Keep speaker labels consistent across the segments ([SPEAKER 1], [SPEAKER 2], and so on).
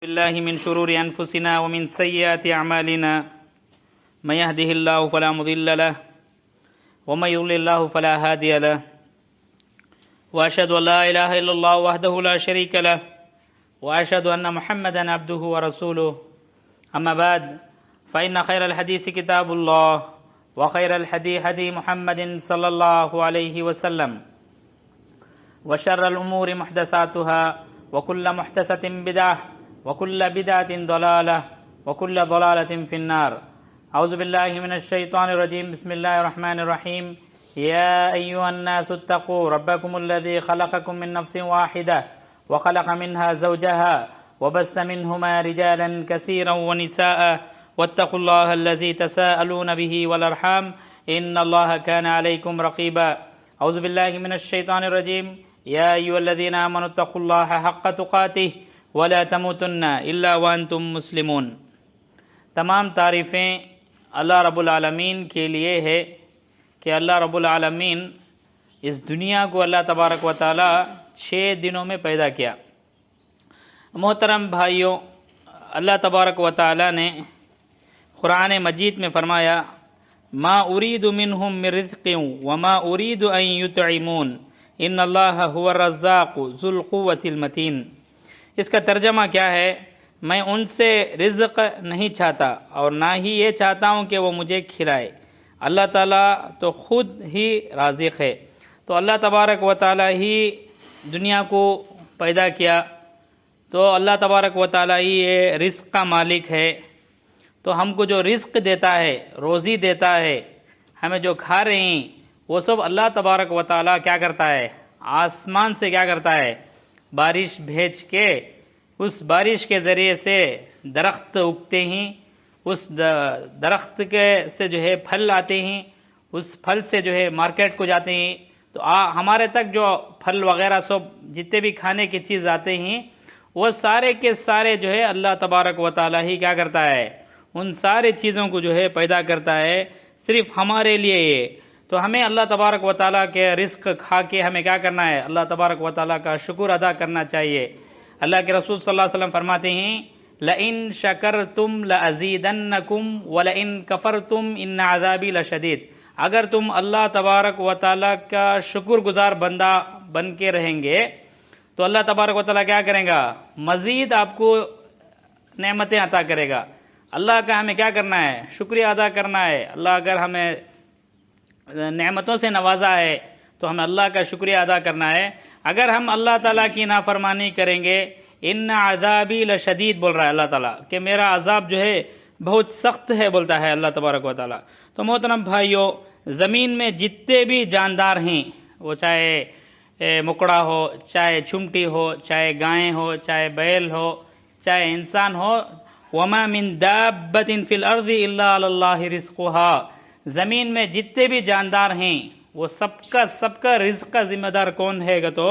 [SPEAKER 1] بالله من شرور أنفسنا ومن سيئات أعمالنا من يهده الله فلا مضل له ومن يضلل الله فلا هادي له وأشهد أن لا إله إلا الله وحده لا شريك له وأشهد أن محمدا عبده ورسوله أما بعد فإن خير الحديث كتاب الله وخير الهدي هدي محمد صلى الله عليه وسلم وشر الأمور محدثاتها وكل محدثة بدعة وكل بدعة ضلالة وكل ضلالة في النار. أعوذ بالله من الشيطان الرجيم. بسم الله الرحمن الرحيم. يا أيها الناس اتقوا ربكم الذي خلقكم من نفس واحدة وخلق منها زوجها وبث منهما رجالا كثيرا ونساء واتقوا الله الذي تساءلون به والأرحام إن الله كان عليكم رقيبا. أعوذ بالله من الشيطان الرجيم. يا أيها الذين آمنوا اتقوا الله حق تقاته ولا تموتن إلا وأنتم مسلمون. تمام تعریفیں اللہ رب العالمین کے لیے ہے کہ اللہ رب العالمین اس دنیا کو اللہ تبارک و تعالی 6 دنوں میں پیدا کیا. محترم بھائیوں، اللہ تبارک و تعالی نے قرآن مجید میں فرمایا ما اريد منهم من رزق وما اريد ان يطعمون ان اللہ هو الرزاق ذو القوة المتین. اس کا ترجمہ کیا ہے؟ میں ان سے رزق نہیں چاہتا اور نہ ہی یہ چاہتا ہوں کہ وہ مجھے کھلائے. اللہ تعالیٰ تو خود ہی رازق ہے. تو اللہ تبارک و تعالیٰ ہی دنیا کو پیدا کیا، تو اللہ تبارک و تعالیٰ ہی یہ رزق کا مالک ہے. تو ہم کو جو رزق دیتا ہے، روزی دیتا ہے، ہمیں جو کھا رہے ہیں، وہ سب اللہ تبارک و تعالیٰ کیا کرتا ہے؟ آسمان سے کیا کرتا ہے؟ بارش بھیج کے اس بارش کے ذریعے سے درخت اگتے ہیں، اس درخت کے سے جو ہے پھل آتے ہیں، اس پھل سے جو ہے مارکیٹ کو جاتے ہیں. تو ہمارے تک جو پھل وغیرہ سب جتنے بھی کھانے کی چیز آتے ہیں، وہ سارے کے سارے جو ہے اللہ تبارک و تعالیٰ ہی کیا کرتا ہے؟ ان سارے چیزوں کو جو ہے پیدا کرتا ہے صرف ہمارے لیے یہ. تو ہمیں اللہ تبارک و تعالیٰ کے رزق کھا کے ہمیں کیا کرنا ہے؟ اللہ تبارک و تعالیٰ کا شکر ادا کرنا چاہیے. اللہ کے رسول صلی اللہ علیہ وسلم فرماتے ہیں لَإِن شَكَرْتُمْ لَأَزِيدَنَّكُمْ وَلَإِن كَفَرْتُمْ إِنَّ عَذَابِي لَشَدِيدٌ. اگر تم اللہ تبارک و تعالیٰ کا شکر گزار بندہ بن کے رہیں گے تو اللہ تبارک و تعالیٰ کیا کریں گا؟ مزید آپ کو نعمتیں عطا کرے گا. اللہ کا ہمیں کیا کرنا ہے؟ شکریہ ادا کرنا ہے. اللہ اگر ہمیں نعمتوں سے نوازا ہے تو ہمیں اللہ کا شکریہ ادا کرنا ہے. اگر ہم اللہ تعالیٰ کی نافرمانی کریں گے، ان عذابی لشدید بول رہا ہے اللہ تعالیٰ کہ میرا عذاب جو ہے بہت سخت ہے، بولتا ہے اللہ تبارک و تعالیٰ. تو محترم بھائیوں، زمین میں جتنے بھی جاندار ہیں، وہ چاہے مکڑا ہو، چاہے چمٹی ہو، چاہے گائیں ہو، چاہے بیل ہو، چاہے انسان ہو، وما من دابۃ فی الارض الا علی اللہ رزقها. زمین میں جتنے بھی جاندار ہیں وہ سب کا رزق کا ذمہ دار کون ہے گا؟ تو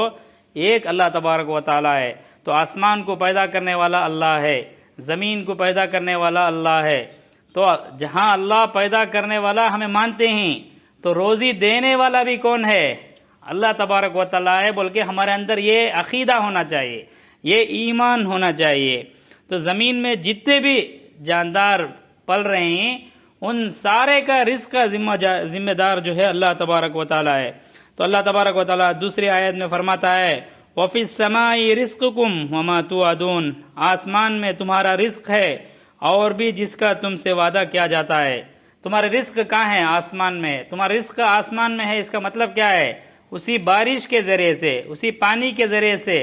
[SPEAKER 1] ایک اللہ تبارک و تعالیٰ ہے. تو آسمان کو پیدا کرنے والا اللہ ہے، زمین کو پیدا کرنے والا اللہ ہے. تو جہاں اللہ پیدا کرنے والا ہمیں مانتے ہیں، تو روزی دینے والا بھی کون ہے؟ اللہ تبارک و تعالیٰ ہے. بول کے ہمارے اندر یہ عقیدہ ہونا چاہیے، یہ ایمان ہونا چاہیے. تو زمین میں جتنے بھی جاندار پل رہے ہیں، ان سارے کا رزق کا ذمہ دار جو ہے اللہ تبارک و تعالیٰ ہے. تو اللہ تبارک و تعالیٰ دوسری آیت میں فرماتا ہے وَفِي السَّمَاءِ رِزْقُكُمْ وَمَا تُوعَدُونَ. آسمان میں تمہارا رزق ہے اور بھی جس کا تم سے وعدہ کیا جاتا ہے. تمہارے رزق کہاں ہے؟ آسمان میں. تمہارا رزق آسمان میں ہے، اس کا مطلب کیا ہے؟ اسی بارش کے ذریعے سے، اسی پانی کے ذریعے سے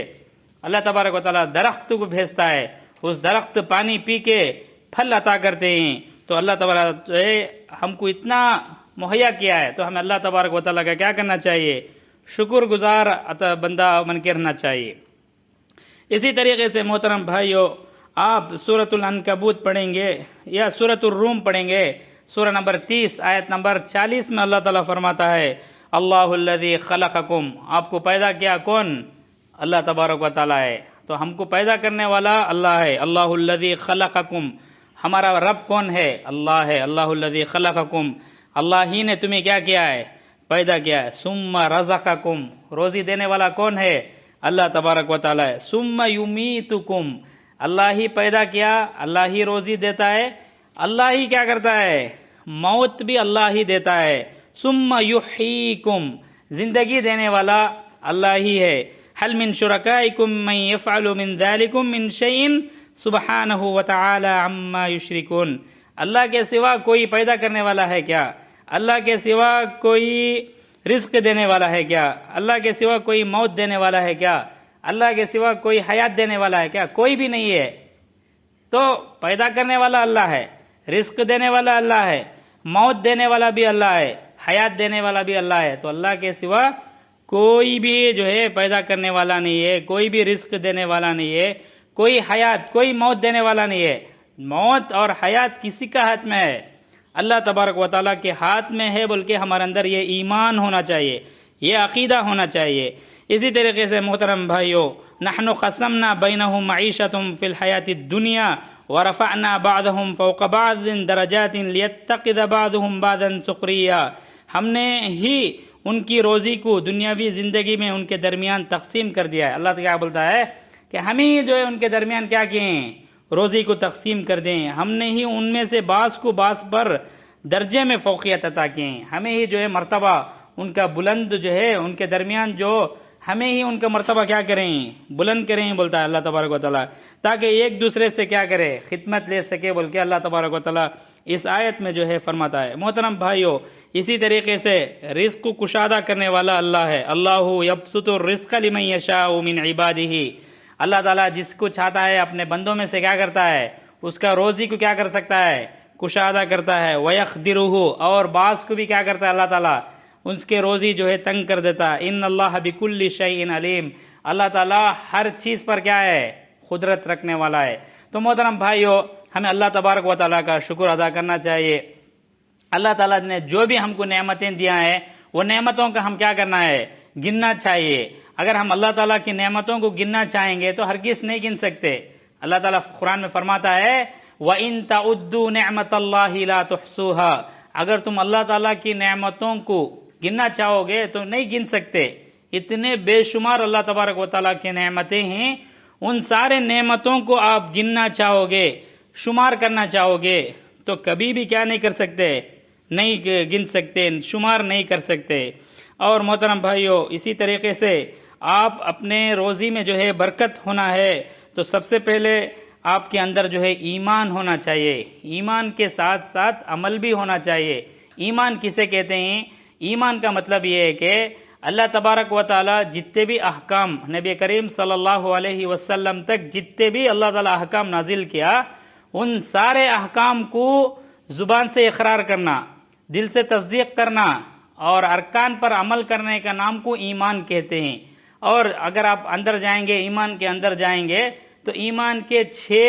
[SPEAKER 1] اللہ تبارک و تعالیٰ درخت کو بھیجتا ہے. اس درخت پانی پی کے پھل عطا کرتے ہیں. تو اللہ تبارک ہم کو اتنا مہیا کیا ہے، تو ہمیں اللہ تبارک و تعالیٰ کا کیا کرنا چاہیے؟ شکر گزار بندہ بن کے رہنا چاہیے. اسی طریقے سے محترم بھائیو، آپ سورۃ العنکبوت پڑھیں گے یا سورۃ الروم پڑھیں گے، سورہ نمبر 30 آیت نمبر 40 میں اللہ تعالیٰ فرماتا ہے اللہ الذی خلقکم. آپ کو پیدا کیا کون؟ اللہ تبارک و تعالیٰ ہے. تو ہم کو پیدا کرنے والا اللہ ہے. اللہ الذی خلقکم. ہمارا رب کون ہے؟ اللہ ہے. اللہ الذی خلقکم. اللہ ہی نے تمہیں کیا کیا ہے؟ پیدا کیا ہے. ثم رزقکم. روزی دینے والا کون ہے؟ اللہ تبارک و تعالیٰ ہے. ثم یمیتکم. اللہ ہی پیدا کیا، اللہ ہی روزی دیتا ہے، اللہ ہی کیا کرتا ہے، موت بھی اللہ ہی دیتا ہے. ثم یحییکم، زندگی دینے والا اللہ ہی ہے. هل من شرکائکم من یفعل من ذلکم من شیء سبحانہ وتعالی عما یشرکون. اللہ کے سوا کوئی پیدا کرنے والا ہے کیا؟ اللہ کے سوا کوئی رزق دینے والا ہے کیا؟ اللہ کے سوا کوئی موت دینے والا ہے کیا؟ اللہ کے سوا کوئی حیات دینے والا ہے کیا؟ کوئی بھی نہیں ہے. تو پیدا کرنے والا اللہ ہے، رزق دینے والا اللہ ہے، موت دینے والا بھی اللہ ہے، حیات دینے والا بھی اللہ ہے. تو اللہ کے سوا کوئی بھی جو ہے پیدا کرنے والا نہیں ہے، کوئی بھی رزق دینے والا نہیں ہے، کوئی حیات، کوئی موت دینے والا نہیں ہے. موت اور حیات کسی کا ہاتھ میں ہے؟ اللہ تبارک و تعالیٰ کے ہاتھ میں ہے. بلکہ ہمارے اندر یہ ایمان ہونا چاہیے، یہ عقیدہ ہونا چاہیے. اسی طریقے سے محترم بھائیو، نحن قسمنا بینہم معیشتہم فی الحیات الدنیا ورفعنا بعضهم فوق بعض درجات لیتخذ بعضهم بعضا سخریا. ہم نے ہی ان کی روزی کو دنیاوی زندگی میں ان کے درمیان تقسیم کر دیا ہے. اللہ کیا بولتا ہے کہ ہم ہی جو ہے ان کے درمیان کیا کیے ہیں، روزی کو تقسیم کر دیں. ہم نے ہی ان میں سے بعض کو بعض پر درجے میں فوقیت عطا کیے ہیں. ہمیں ہی جو ہے مرتبہ ان کا بلند جو ہے ان کے درمیان، جو ہمیں ہی ان کا مرتبہ کیا کریں، بلند کریں، بولتا ہے اللہ تبارک و تعالیٰ، تاکہ ایک دوسرے سے کیا کرے، خدمت لے سکے، بول کے اللہ تبارک و تعالیٰ اس آیت میں جو ہے فرماتا ہے. محترم بھائیو، اسی طریقے سے رزق کو کشادہ کرنے والا اللہ ہے. اللہ یبسط الرزق لمن یشاء من عبادہ. اللہ تعالیٰ جس کو چاہتا ہے اپنے بندوں میں سے کیا کرتا ہے، اس کا روزی کو کیا کر سکتا ہے، کشادہ کرتا ہے. وَيَقْدِرُهُ، اور بعض کو بھی کیا کرتا ہے اللہ تعالیٰ، اس کے روزی جو ہے تنگ کر دیتا ہے. ان اللہ بکل شیء علیم. اللہ تعالیٰ ہر چیز پر کیا ہے، قدرت رکھنے والا ہے. تو محترم بھائیو، ہمیں اللہ تبارک و تعالیٰ کا شکر ادا کرنا چاہیے. اللہ تعالیٰ نے جو بھی ہم کو نعمتیں دیا ہے، وہ نعمتوں کا ہم کیا کرنا ہے، گننا چاہیے. اگر ہم اللہ تعالیٰ کی نعمتوں کو گننا چاہیں گے تو ہرگز نہیں گن سکتے. اللہ تعالیٰ قرآن میں فرماتا ہے وَإِن تَعُدُّوا نِعْمَةَ اللَّهِ لَا تُحْصُوهَا. اگر تم اللہ تعالیٰ کی نعمتوں کو گننا چاہو گے تو نہیں گن سکتے. اتنے بے شمار اللہ تبارک و تعالیٰ کی نعمتیں ہیں. ان سارے نعمتوں کو آپ گننا چاہو گے، شمار کرنا چاہو گے تو کبھی بھی کیا نہیں کر سکتے، نہیں گن سکتے، شمار نہیں کر سکتے. اور محترم بھائیو، اسی طریقے سے آپ اپنے روزی میں جو ہے برکت ہونا ہے تو سب سے پہلے آپ کے اندر جو ہے ایمان ہونا چاہیے. ایمان کے ساتھ ساتھ عمل بھی ہونا چاہیے. ایمان کسے کہتے ہیں؟ ایمان کا مطلب یہ ہے کہ اللہ تبارک و تعالیٰ جتنے بھی احکام نبی کریم صلی اللہ علیہ وسلم تک جتنے بھی اللہ تعالیٰ احکام نازل کیا، ان سارے احکام کو زبان سے اقرار کرنا، دل سے تصدیق کرنا اور ارکان پر عمل کرنے کا نام کو ایمان کہتے ہیں. اور اگر آپ اندر جائیں گے، ایمان کے اندر جائیں گے تو ایمان کے 6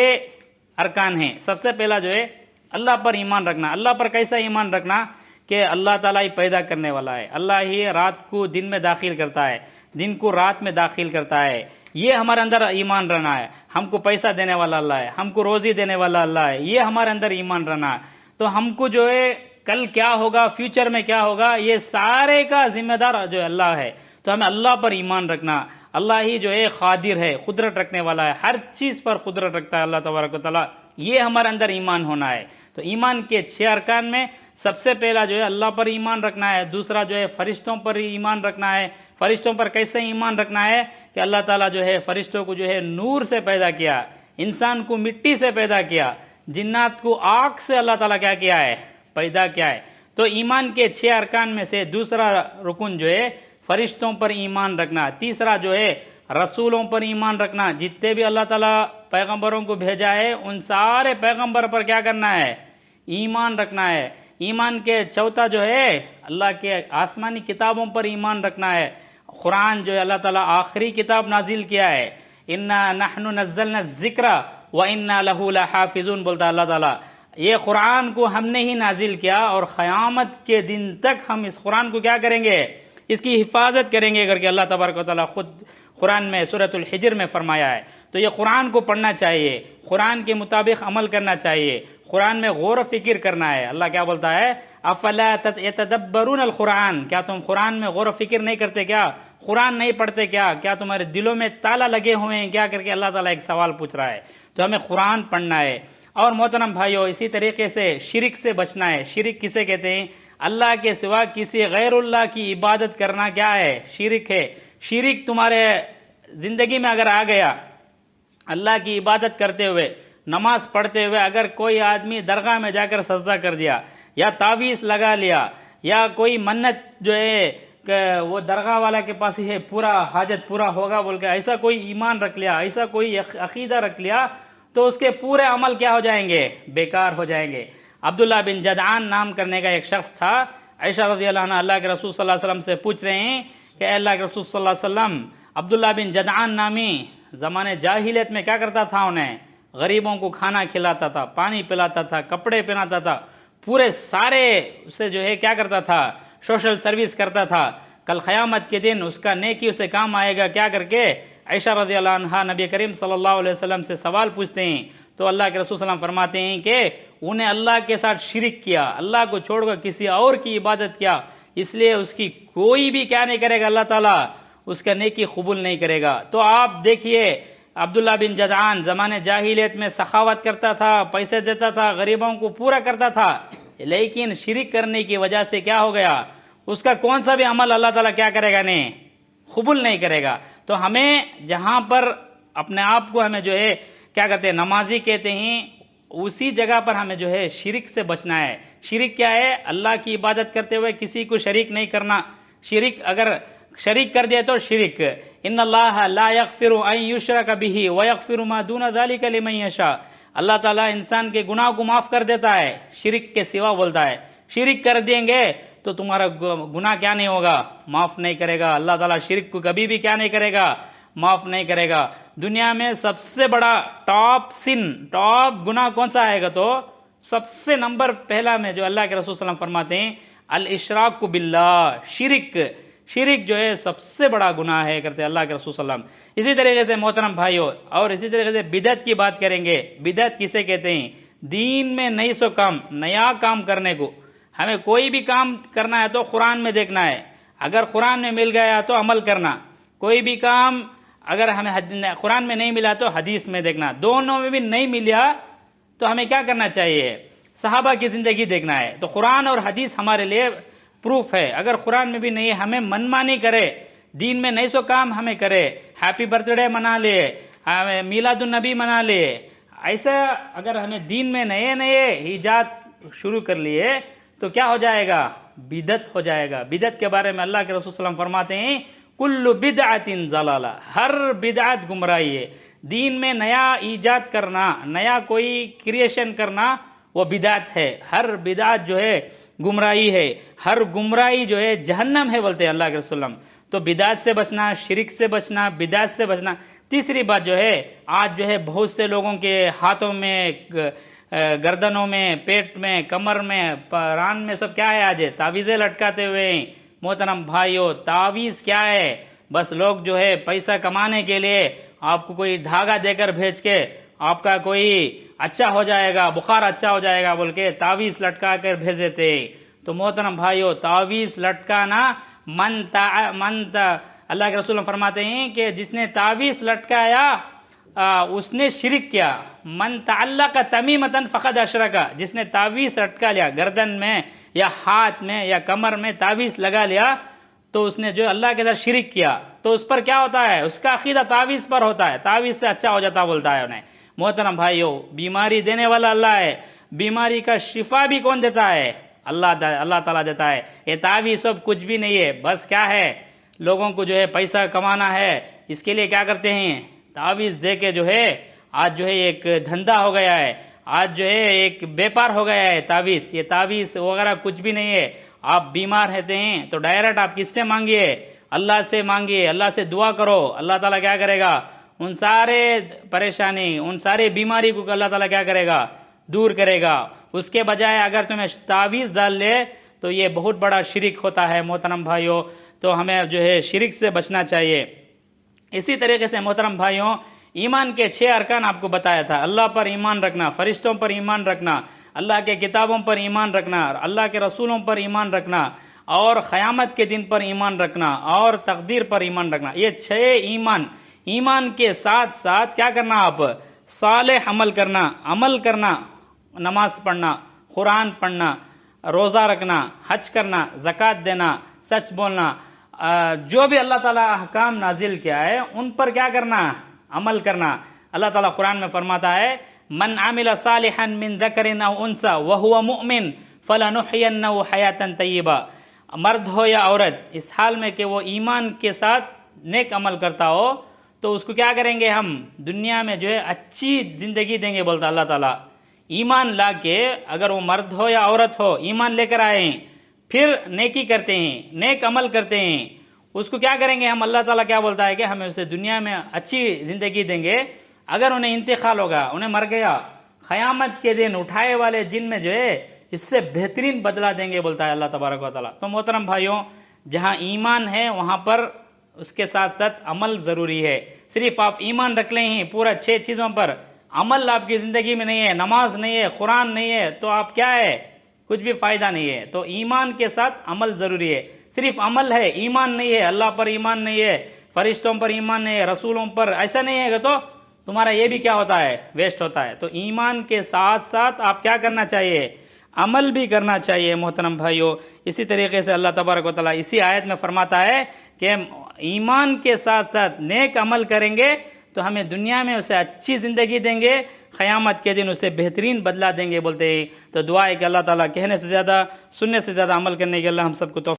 [SPEAKER 1] ارکان ہیں. سب سے پہلا جو ہے اللہ پر ایمان رکھنا. اللہ پر کیسا ایمان رکھنا کہ اللہ تعالیٰ ہی پیدا کرنے والا ہے، اللہ ہی رات کو دن میں داخل کرتا ہے، دن کو رات میں داخل کرتا ہے. یہ ہمارے اندر ایمان رہنا ہے. ہم کو پیسہ دینے والا اللہ ہے، ہم کو روزی دینے والا اللہ ہے، یہ ہمارے اندر ایمان رہنا ہے. تو ہم کو جو ہے کل کیا ہوگا، فیوچر میں کیا ہوگا، یہ سارے کا ذمہ دار جو ہے اللہ ہے. تو ہمیں اللہ پر ایمان رکھنا. اللہ ہی جو ہے قادر ہے، قدرت رکھنے والا ہے، ہر چیز پر قدرت رکھتا ہے اللہ تبارک و تعالیٰ. یہ ہمارے اندر ایمان ہونا ہے. تو ایمان کے 6 ارکان میں سب سے پہلا جو ہے اللہ پر ایمان رکھنا ہے. دوسرا جو ہے فرشتوں پر ایمان رکھنا ہے. فرشتوں پر کیسے ایمان رکھنا ہے کہ اللہ تعالیٰ جو ہے فرشتوں کو جو ہے نور سے پیدا کیا، انسان کو مٹی سے پیدا کیا، جنات کو آگ سے اللہ تعالیٰ کیا کیا ہے، پیدا کیا ہے. تو ایمان کے 6 ارکان میں سے دوسرا رکن جو ہے فرشتوں پر ایمان رکھنا. تیسرا جو ہے رسولوں پر ایمان رکھنا. جتنے بھی اللہ تعالیٰ پیغمبروں کو بھیجا ہے ان سارے پیغمبر پر کیا کرنا ہے، ایمان رکھنا ہے. ایمان کے چوتھا جو ہے اللہ کے آسمانی کتابوں پر ایمان رکھنا ہے. قرآن جو ہے اللہ تعالیٰ آخری کتاب نازل کیا ہے. انا نحن نزلنا الذکر وانا له لحافظون بولتا اللہ تعالیٰ. یہ قرآن کو ہم نے ہی نازل کیا اور قیامت کے دن تک ہم اس قرآن کو کیا کریں گے، اس کی حفاظت کریں گے کر کے اللہ تبارک و تعالیٰ خود قرآن میں سورۃ الحجر میں فرمایا ہے. تو یہ قرآن کو پڑھنا چاہیے، قرآن کے مطابق عمل کرنا چاہیے، قرآن میں غور و فکر کرنا ہے. اللہ کیا بولتا ہے، افلا یتدبرون القرآن. کیا تم قرآن میں غور و فکر نہیں کرتے کیا، قرآن نہیں پڑھتے کیا، کیا تمہارے دلوں میں تالا لگے ہوئے ہیں کیا کر کے اللہ تعالیٰ ایک سوال پوچھ رہا ہے. تو ہمیں قرآن پڑھنا ہے۔ اور محترم بھائیو، اسی طریقے سے شرک سے بچنا ہے۔ شرک کسے کہتے ہیں؟ اللہ کے سوا کسی غیر اللہ کی عبادت کرنا کیا ہے؟ شرک ہے۔ شرک تمہارے زندگی میں اگر آ گیا، اللہ کی عبادت کرتے ہوئے، نماز پڑھتے ہوئے اگر کوئی آدمی درگاہ میں جا کر سجدہ کر دیا، یا تعویذ لگا لیا، یا کوئی منت جو ہے کہ وہ درگاہ والا کے پاس ہی ہے، پورا حاجت پورا ہوگا بول کے ایسا کوئی ایمان رکھ لیا، ایسا کوئی عقیدہ رکھ لیا، تو اس کے پورے عمل کیا ہو جائیں گے؟ بیکار ہو جائیں گے۔ عبداللہ بن جدعان نام کرنے کا ایک شخص تھا۔ عائشہ رضی اللہ عنہ اللہ کے رسول صلی اللہ علیہ وسلم سے پوچھ رہے ہیں کہ اے اللہ کے رسول صلی اللہ علیہ وسلم، عبداللہ بن جدعان نامی زمانے جاہلیت میں کیا کرتا تھا؟ انہیں غریبوں کو کھانا کھلاتا تھا، پانی پلاتا تھا، کپڑے پہناتا تھا، پورے سارے اسے جو ہے کیا کرتا تھا؟ سوشل سروس کرتا تھا۔ کل قیامت کے دن اس کا نیکی اسے کام آئے گا کیا کر کے؟ عائشہ رضی اللہ عنہ نبی کریم صلی اللہ علیہ وسلم سے سوال پوچھتے ہیں، تو اللہ کے رسول صلی اللہ علیہ وسلم فرماتے ہیں کہ انہیں اللہ کے ساتھ شرک کیا، اللہ کو چھوڑ کر کسی اور کی عبادت کیا، اس لیے اس کی کوئی بھی کیا نہیں کرے گا؟ اللہ تعالیٰ اس کا نیکی قبول نہیں کرے گا۔ تو آپ دیکھیے، عبداللہ بن جدعان زمانے جاہلیت میں سخاوت کرتا تھا، پیسے دیتا تھا، غریبوں کو پورا کرتا تھا، لیکن شرک کرنے کی وجہ سے کیا ہو گیا؟ اس کا کون سا بھی عمل اللہ تعالیٰ کیا کرے گا؟ نہیں، قبول نہیں کرے گا۔ تو ہمیں جہاں پر اپنے آپ کو ہمیں جو ہے کیا کہتے ہیں؟ نمازی کہتے ہیں، اسی جگہ پر ہمیں جو ہے شرک سے بچنا ہے۔ شرک کیا ہے؟ اللہ کی عبادت کرتے ہوئے کسی کو شریک نہیں کرنا۔ شرک اگر شریک کر دیا تو شرک، ان اللہ لا یغفر ان یشرک بہ ویغفر ما دون ذلک لمن یشاء، اللہ تعالیٰ انسان کے گناہ کو معاف کر دیتا ہے، شرک کے سوا بولتا ہے۔ شرک کر دیں گے تو تمہارا گناہ کیا نہیں ہوگا؟ معاف نہیں کرے گا۔ اللہ تعالیٰ شرک کو کبھی بھی کیا نہیں کرے گا؟ معاف نہیں کرے گا۔ دنیا میں سب سے بڑا ٹاپ گناہ کون سا آئے گا؟ تو سب سے نمبر پہلا میں جو اللہ کے رسول صلی اللہ علیہ وسلم فرماتے ہیں، الاشراک باللہ، شرک جو ہے سب سے بڑا گناہ ہے کرتے اللہ کے رسول صلی اللہ علیہ وسلم۔ اسی طریقے سے محترم بھائیوں، اور اسی طریقے سے بدعت کی بات کریں گے۔ بدعت کسے کہتے ہیں؟ دین میں نئی سو کام، نیا کام کرنے کو۔ ہمیں کوئی بھی کام کرنا ہے تو قرآن میں دیکھنا ہے، اگر قرآن میں مل گیا تو عمل کرنا، کوئی بھی کام اگر ہمیں قرآن میں نہیں ملا تو حدیث میں دیکھنا، دونوں میں بھی نہیں ملا تو ہمیں کیا کرنا چاہیے؟ صحابہ کی زندگی دیکھنا ہے۔ تو قرآن اور حدیث ہمارے لیے پروف ہے۔ اگر قرآن میں بھی نہیں ہے، ہمیں منمانی کرے، دین میں نئی سو کام ہمیں کرے، ہیپی برتھ ڈے منا لے، میلاد النبی منا لے، ایسا اگر ہمیں دین میں نئے ایجاد شروع کر لیے تو کیا ہو جائے گا؟ بدعت ہو جائے گا۔ بدعت کے بارے میں اللہ کے رسول صلی اللہ علیہ وسلم فرماتے ہیں، کل بدعت ضلالہ، ہر بدعت گمراہی ہے۔ دین میں نیا ایجاد کرنا، نیا کوئی کریشن کرنا، وہ بدعت ہے۔ ہر بدعت جو ہے گمراہی ہے، ہر گمراہی جو ہے جہنم ہے بولتے ہیں اللہ کے رسول صلی اللہ علیہ وسلم۔ تو بدعت سے بچنا، شرک سے بچنا، بدعت سے بچنا۔ تیسری بات جو ہے، آج جو ہے بہت سے لوگوں کے ہاتھوں میں، گردنوں میں، پیٹ میں، کمر میں، ران میں سب کیا ہے؟ آج تعویذیں لٹکاتے ہوئے ہیں۔ محترم بھائیو، تعویذ کیا ہے؟ بس لوگ جو ہے پیسہ کمانے کے لیے آپ کو کوئی دھاگا دے کر بھیج کے آپ کا کوئی اچھا ہو جائے گا، بخار اچھا ہو جائے گا بول کے تعویذ لٹکا کر بھیج دیتے۔ تو محترم بھائیو، تعویذ لٹکانا اللہ کے رسول فرماتے ہیں کہ جس نے تعویذ لٹکایا اس نے شرک کیا۔ من تعلق تمیمۃ فقد اشرک، جس نے تعویذ لٹکا لیا گردن میں یا ہاتھ میں یا کمر میں تعویذ لگا لیا تو اس نے جو اللہ کے ساتھ شرک کیا۔ تو اس پر کیا ہوتا ہے؟ اس کا عقیدہ تعویذ پر ہوتا ہے، تعویذ سے اچھا ہو جاتا بولتا ہے انہیں۔ محترم بھائیو، بیماری دینے والا اللہ ہے، بیماری کا شفا بھی کون دیتا ہے؟ اللہ تعالیٰ دیتا ہے۔ یہ تعویذ سب کچھ بھی نہیں ہے، بس کیا ہے؟ لوگوں کو جو ہے پیسہ کمانا ہے، اس کے لیے کیا کرتے ہیں؟ تعویذ دے کے جو ہے آج جو ہے ایک دھندا ہو گیا ہے، آج جو ہے ایک بیپار ہو گیا ہے تعویذ۔ یہ تعویذ وغیرہ کچھ بھی نہیں ہے۔ آپ بیمار رہتے ہیں تو ڈائریکٹ آپ کس سے مانگیے؟ اللہ سے مانگیے، اللہ سے دعا کرو، اللہ تعالیٰ کیا کرے گا؟ ان سارے پریشانی، ان سارے بیماری کو اللہ تعالیٰ کیا کرے گا؟ دور کرے گا۔ اس کے بجائے اگر تمہیں تعویذ ڈال لے تو یہ بہت بڑا شرک ہوتا ہے محترم بھائیوں۔ تو ہمیں جو ہے شرک سے بچنا چاہیے۔ اسی طریقے سے محترم بھائیوں، ایمان کے 6 ارکان آپ کو بتایا تھا۔ اللہ پر ایمان رکھنا، فرشتوں پر ایمان رکھنا، اللہ کے کتابوں پر ایمان رکھنا، اللہ کے رسولوں پر ایمان رکھنا، اور قیامت کے دن پر ایمان رکھنا، اور تقدیر پر ایمان رکھنا۔ یہ 6 ایمان کے ساتھ ساتھ کیا کرنا؟ آپ صالح عمل کرنا، نماز پڑھنا، قرآن پڑھنا، روزہ رکھنا، حج کرنا، زکوٰۃ دینا، سچ بولنا، جو بھی اللہ تعالیٰ احکام نازل کیا ہے ان پر کیا کرنا؟ عمل کرنا۔ اللہ تعالیٰ قرآن میں فرماتا ہے من عمل صالحا من ذکر او انثى وهو مؤمن فلنحینہ حیاتا طیبہ، مرد ہو یا عورت، اس حال میں کہ وہ ایمان کے ساتھ نیک عمل کرتا ہو تو اس کو کیا کریں گے؟ ہم دنیا میں جو ہے اچھی زندگی دیں گے، بولتا اللہ تعالیٰ۔ ایمان لا کے، اگر وہ مرد ہو یا عورت ہو، ایمان لے کر آئے ہیں، پھر نیکی کرتے ہیں، نیک عمل کرتے ہیں، اس کو کیا کریں گے ہم؟ اللہ تعالیٰ کیا بولتا ہے کہ ہمیں اسے دنیا میں اچھی زندگی دیں گے۔ اگر انہیں انتقال ہوگا، انہیں مر گیا، قیامت کے دن اٹھائے والے دن میں جو ہے اس سے بہترین بدلہ دیں گے، بولتا ہے اللہ تبارک و تعالیٰ۔ تو محترم بھائیوں، جہاں ایمان ہے وہاں پر اس کے ساتھ ساتھ عمل ضروری ہے۔ صرف آپ ایمان رکھ لیں ہی پورا 6 چیزوں پر، عمل آپ کی زندگی میں نہیں ہے، نماز نہیں ہے، قرآن نہیں ہے، تو آپ کیا ہے؟ کچھ بھی فائدہ نہیں ہے۔ تو ایمان کے ساتھ عمل ضروری ہے۔ صرف عمل ہے، ایمان نہیں ہے، اللہ پر ایمان نہیں ہے، فرشتوں پر ایمان نہیں ہے، رسولوں پر، ایسا نہیں ہے تو تمہارا یہ بھی کیا ہوتا ہے؟ ویسٹ ہوتا ہے۔ تو ایمان کے ساتھ ساتھ آپ کیا کرنا چاہیے؟ عمل بھی کرنا چاہیے محترم بھائیوں۔ اسی طریقے سے اللہ تبارک و تعالیٰ اسی آیت میں فرماتا ہے کہ ایمان کے ساتھ ساتھ نیک عمل کریں گے تو ہمیں دنیا میں اسے اچھی زندگی دیں گے، قیامت کے دن اسے بہترین بدلہ دیں گے، بولتے ہیں۔ تو دعا ہے کہ اللہ تعالیٰ کہنے سے زیادہ، سننے سے زیادہ عمل کرنے کے اللہ ہم سب کو توفیق